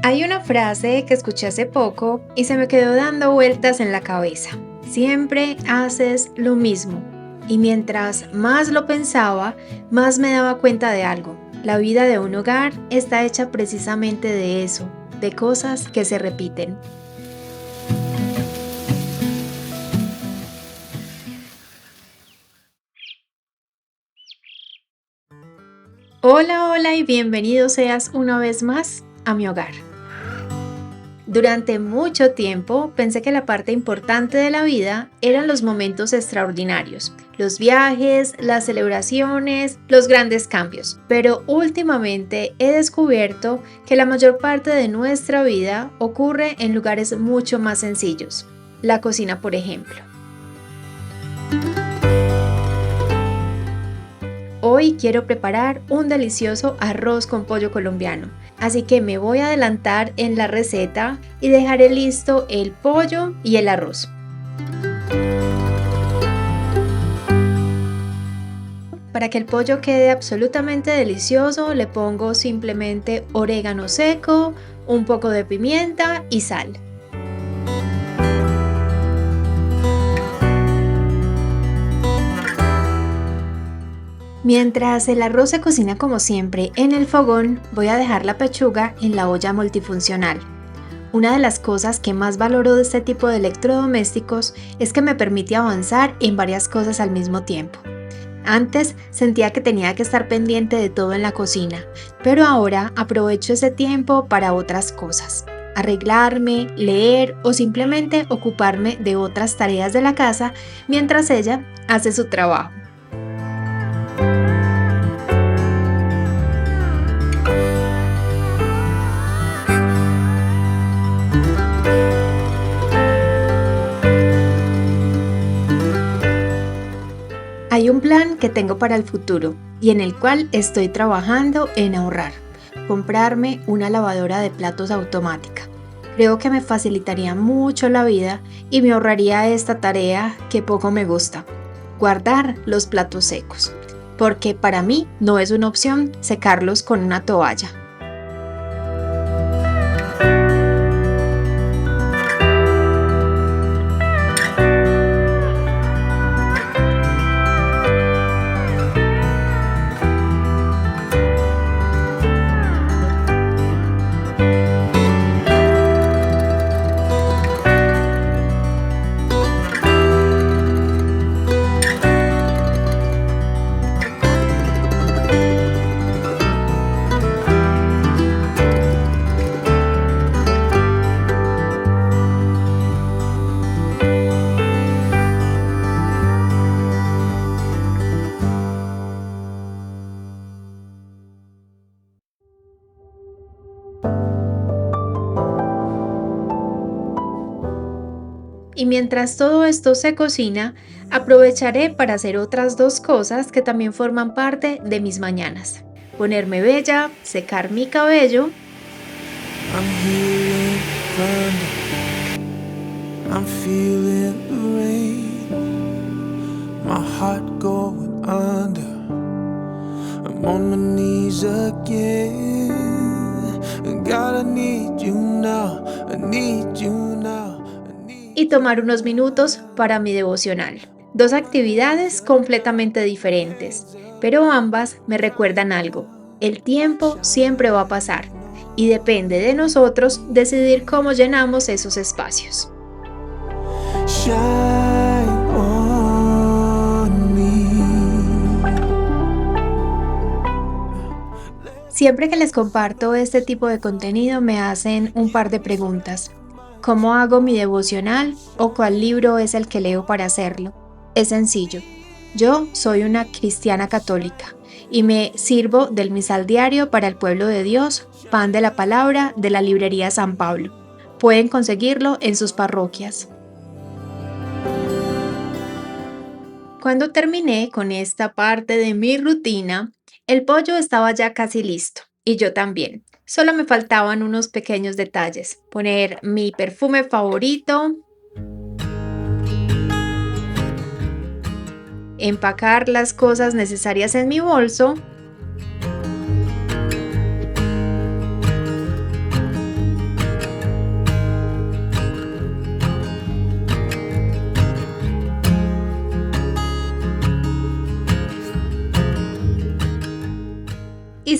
Hay una frase que escuché hace poco y se me quedó dando vueltas en la cabeza. Siempre haces lo mismo. Y mientras más lo pensaba, más me daba cuenta de algo. La vida de un hogar está hecha precisamente de eso, de cosas que se repiten. Hola, hola y bienvenido seas una vez más a mi hogar. Durante mucho tiempo pensé que la parte importante de la vida eran los momentos extraordinarios, los viajes, las celebraciones, los grandes cambios. Pero últimamente he descubierto que la mayor parte de nuestra vida ocurre en lugares mucho más sencillos. La cocina, por ejemplo. Hoy quiero preparar un delicioso arroz con pollo colombiano, así que me voy a adelantar en la receta y dejaré listo el pollo y el arroz. Para que el pollo quede absolutamente delicioso, le pongo simplemente orégano seco, un poco de pimienta y sal. Mientras el arroz se cocina como siempre en el fogón, voy a dejar la pechuga en la olla multifuncional. Una de las cosas que más valoro de este tipo de electrodomésticos es que me permite avanzar en varias cosas al mismo tiempo. Antes sentía que tenía que estar pendiente de todo en la cocina, pero ahora aprovecho ese tiempo para otras cosas. Arreglarme, leer o simplemente ocuparme de otras tareas de la casa mientras ella hace su trabajo. Hay un plan que tengo para el futuro y en el cual estoy trabajando en ahorrar. Comprarme una lavadora de platos automática. Creo que me facilitaría mucho la vida y me ahorraría esta tarea que poco me gusta, guardar los platos secos, porque para mí no es una opción secarlos con una toalla. Y mientras todo esto se cocina, aprovecharé para hacer otras dos cosas que también forman parte de mis mañanas. Ponerme bella, secar mi cabello I'm hearing thunder. I'm feeling the rain. My heart going under. I'm on my knees again. God, I need you now. I need you now. y tomar unos minutos para mi devocional. Dos actividades completamente diferentes, pero ambas me recuerdan algo. El tiempo siempre va a pasar y depende de nosotros decidir cómo llenamos esos espacios. Shine on me. Siempre que les comparto este tipo de contenido me hacen un par de preguntas. ¿Cómo hago mi devocional o cuál libro es el que leo para hacerlo? Es sencillo. Yo soy una cristiana católica y me sirvo del misal diario para el pueblo de Dios, Pan de la Palabra de la librería San Pablo. Pueden conseguirlo en sus parroquias. Cuando terminé con esta parte de mi rutina, el pollo estaba ya casi listo y yo también. Solo me faltaban unos pequeños detalles, poner mi perfume favorito, empacar las cosas necesarias en mi bolso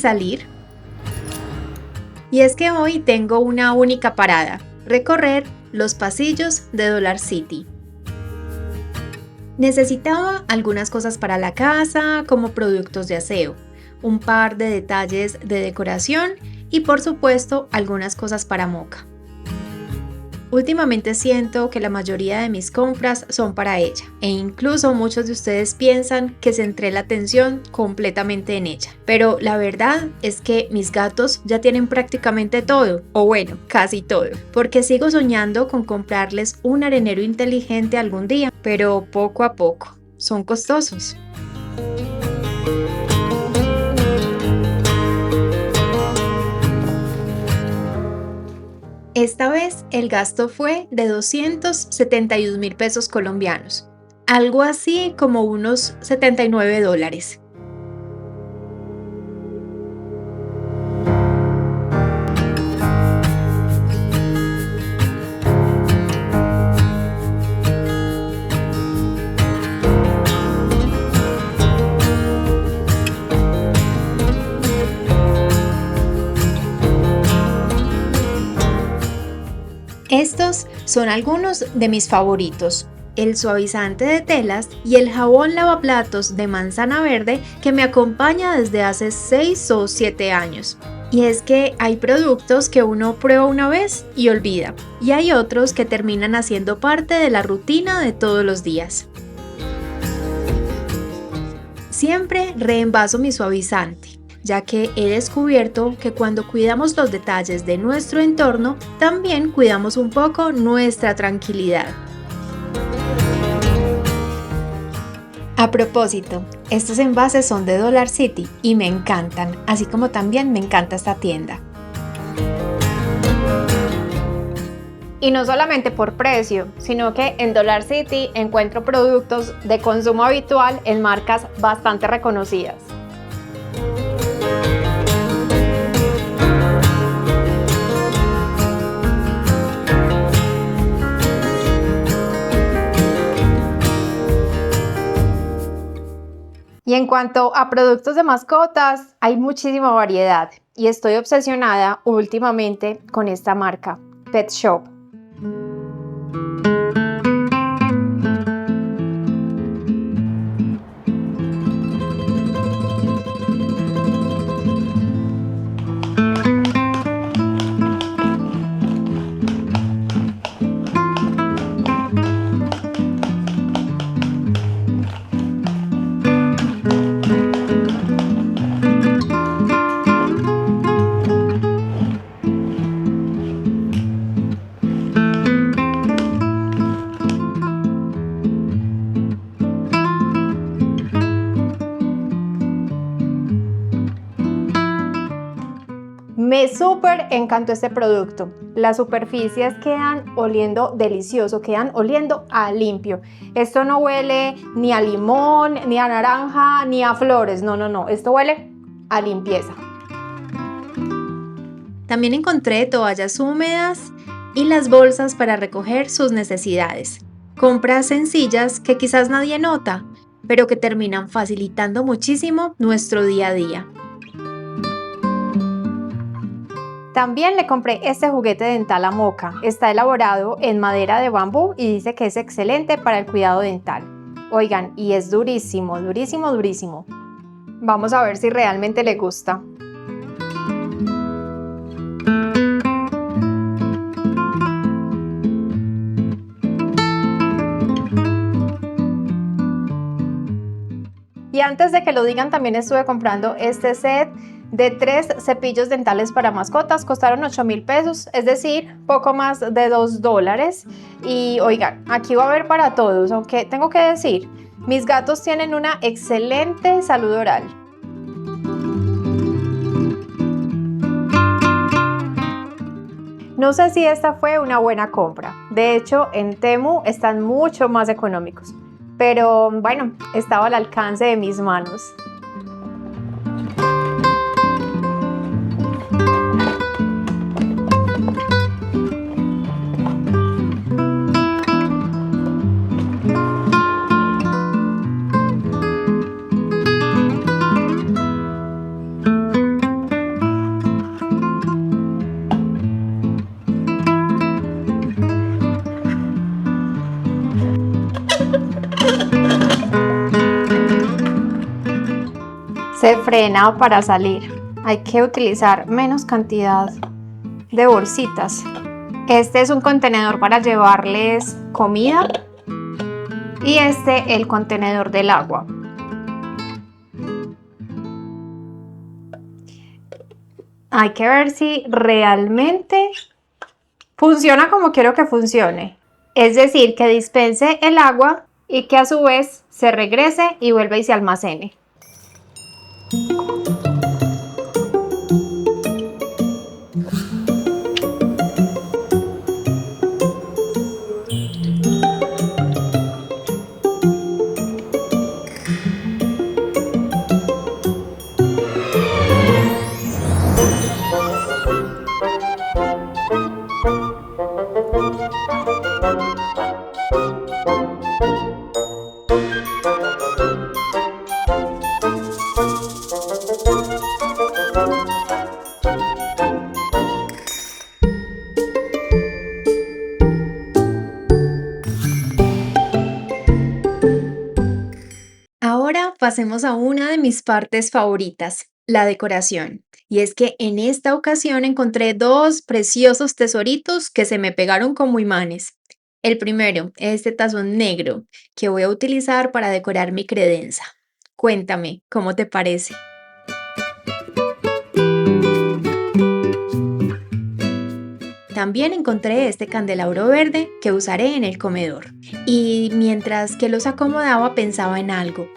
salir. Y es que hoy tengo una única parada: recorrer los pasillos de Dollar City. Necesitaba algunas cosas para la casa, como productos de aseo, un par de detalles de decoración y por supuesto algunas cosas para Mocha. Últimamente siento que la mayoría de mis compras son para ella, e incluso muchos de ustedes piensan que centré la atención completamente en ella. Pero la verdad es que mis gatos ya tienen prácticamente todo, o bueno, casi todo, porque sigo soñando con comprarles un arenero inteligente algún día, pero poco a poco. Son costosos. Esta vez el gasto fue de 271.000 pesos colombianos, algo así como unos $79. Estos son algunos de mis favoritos: el suavizante de telas y el jabón lavaplatos de manzana verde que me acompaña desde hace 6 o 7 años. Y es que hay productos que uno prueba una vez y olvida, y hay otros que terminan haciendo parte de la rutina de todos los días. Siempre reembaso mi suavizante, ya que he descubierto que cuando cuidamos los detalles de nuestro entorno, también cuidamos un poco nuestra tranquilidad. A propósito, estos envases son de Dollar City y me encantan, así como también me encanta esta tienda. Y no solamente por precio, sino que en Dollar City encuentro productos de consumo habitual en marcas bastante reconocidas. Y en cuanto a productos de mascotas, hay muchísima variedad y estoy obsesionada últimamente con esta marca, Pet Shop. Me súper encantó este producto. Las superficies quedan oliendo delicioso, quedan oliendo a limpio. Esto no huele ni a limón, ni a naranja, ni a flores. No. Esto huele a limpieza. También encontré toallas húmedas y las bolsas para recoger sus necesidades. Compras sencillas que quizás nadie nota, pero que terminan facilitando muchísimo nuestro día a día. También le compré este juguete dental a Mocha. Está elaborado en madera de bambú y dice que es excelente para el cuidado dental. Oigan, y es durísimo, durísimo, durísimo. Vamos a ver si realmente le gusta. Y antes de que lo digan, también estuve comprando este set de 3 cepillos dentales para mascotas. Costaron 8.000 pesos, es decir, poco más de $2. Y oigan, aquí va a haber para todos, aunque tengo que decir, mis gatos tienen una excelente salud oral. No sé si esta fue una buena compra. De hecho, en Temu están mucho más económicos. Pero bueno, estaba al alcance de mis manos. se frena para salir. Hay que utilizar menos cantidad de bolsitas. Este es un contenedor para llevarles comida y este el contenedor del agua. Hay que ver si realmente funciona como quiero que funcione. Es decir, que dispense el agua y que a su vez se regrese y vuelva y se almacene. Ahora pasemos a una de mis partes favoritas, la decoración. Y es que en esta ocasión encontré dos preciosos tesoritos que se me pegaron como imanes. El primero, este tazón negro que voy a utilizar para decorar mi credenza. Cuéntame, ¿cómo te parece? También encontré este candelabro verde que usaré en el comedor. Y mientras que los acomodaba pensaba en algo.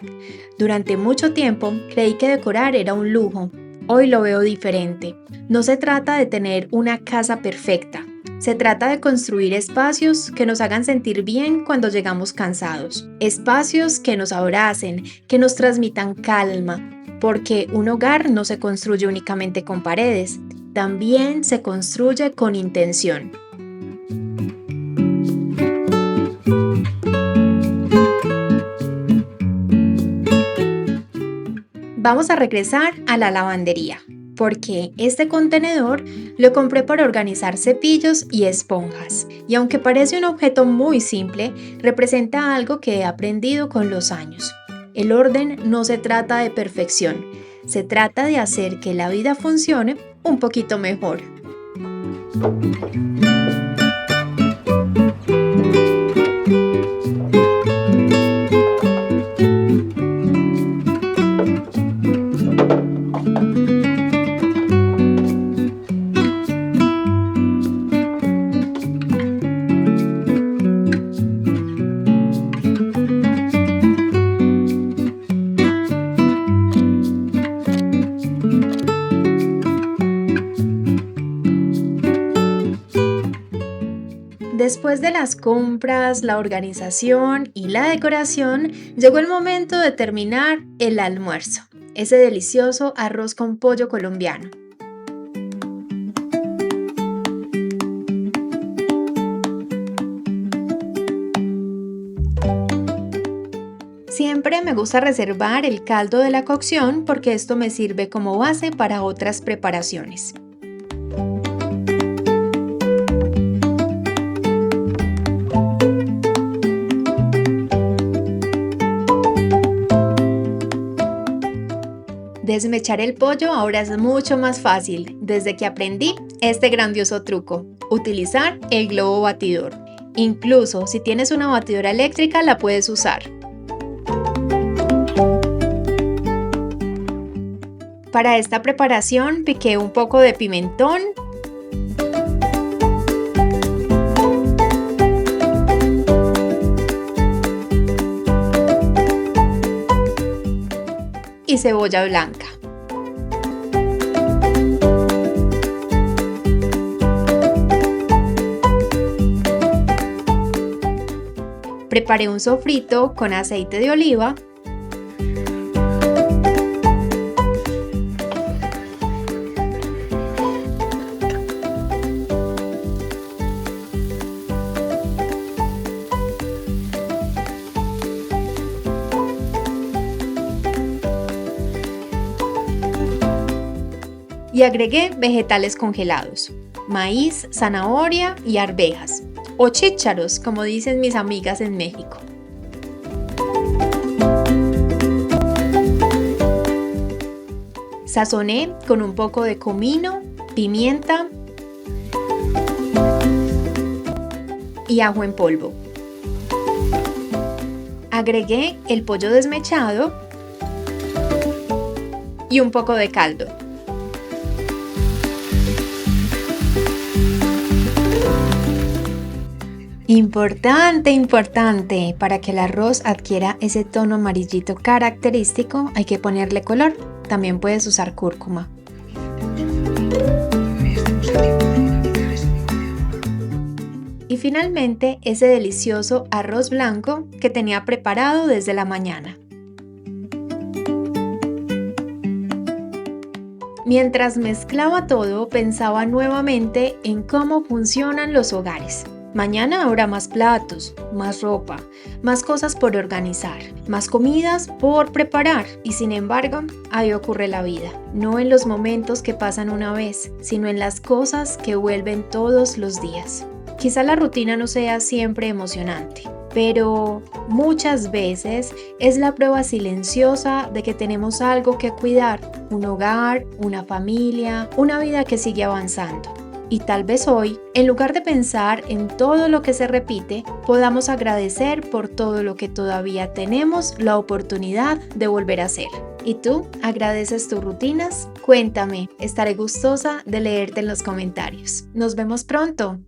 Durante mucho tiempo creí que decorar era un lujo. Hoy lo veo diferente. No se trata de tener una casa perfecta. Se trata de construir espacios que nos hagan sentir bien cuando llegamos cansados. Espacios que nos abracen, que nos transmitan calma. Porque un hogar no se construye únicamente con paredes. También se construye con intención. Vamos a regresar a la lavandería, porque este contenedor lo compré para organizar cepillos y esponjas. Y aunque parece un objeto muy simple, representa algo que he aprendido con los años. El orden no se trata de perfección, se trata de hacer que la vida funcione un poquito mejor. Después de las compras, la organización y la decoración, llegó el momento de terminar el almuerzo, ese delicioso arroz con pollo colombiano. Siempre me gusta reservar el caldo de la cocción porque esto me sirve como base para otras preparaciones. Desmechar el pollo ahora es mucho más fácil desde que aprendí este grandioso truco, utilizar el globo batidor. Incluso si tienes una batidora eléctrica la puedes usar. Para esta preparación piqué un poco de pimentón, y cebolla blanca. Preparé un sofrito con aceite de oliva, y agregué vegetales congelados, maíz, zanahoria y arvejas, o chícharos, como dicen mis amigas en México. Sazoné con un poco de comino, pimienta y ajo en polvo. Agregué el pollo desmechado y un poco de caldo. Importante, para que el arroz adquiera ese tono amarillito característico hay que ponerle color. También puedes usar cúrcuma. Y finalmente ese delicioso arroz blanco que tenía preparado desde la mañana. Mientras mezclaba todo, pensaba nuevamente en cómo funcionan los hogares. Mañana habrá más platos, más ropa, más cosas por organizar, más comidas por preparar. Y sin embargo, ahí ocurre la vida. No en los momentos que pasan una vez, sino en las cosas que vuelven todos los días. Quizá la rutina no sea siempre emocionante, pero muchas veces es la prueba silenciosa de que tenemos algo que cuidar, un hogar, una familia, una vida que sigue avanzando. Y tal vez hoy, en lugar de pensar en todo lo que se repite, podamos agradecer por todo lo que todavía tenemos la oportunidad de volver a hacer. ¿Y tú? ¿Agradeces tus rutinas? Cuéntame, estaré gustosa de leerte en los comentarios. Nos vemos pronto.